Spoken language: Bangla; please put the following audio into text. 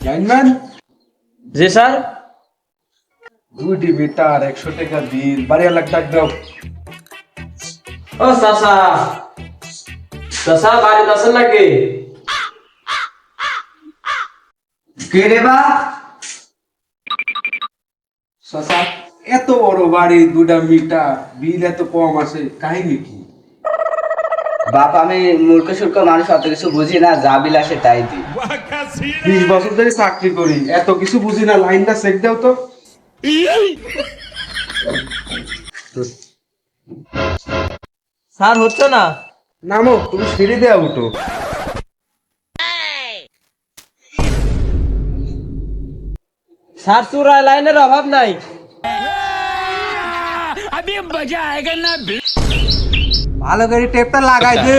লাইনম্যান জি স্যার। 2 মিটার 100 টাকা বিল বাড়ি লাখ টাকা দাও। ও চাচা, চাচা বাড়িতে আছেন নাকি? কে রে বা? চাচা এত বড় বাড়ি 2 মিটার বিল এত কম আছে কাহিনী কি? বাপ আমি মূর্খ সূর্খ মানুষ, অত কিছু বুঝি না, যা বিল আসে তাই দি। 20 বছর ধরে চাকরি করি এত কিছু বুঝি না, লাইনটা চেক দাও তো। স্যার হচ্ছে না। নামো, তুমি সিঁড়ি দেয়া উঠো। স্যার চূড়ায় লাইনের অভাব নাই। ভালো করে টেপটা লাগাই দে।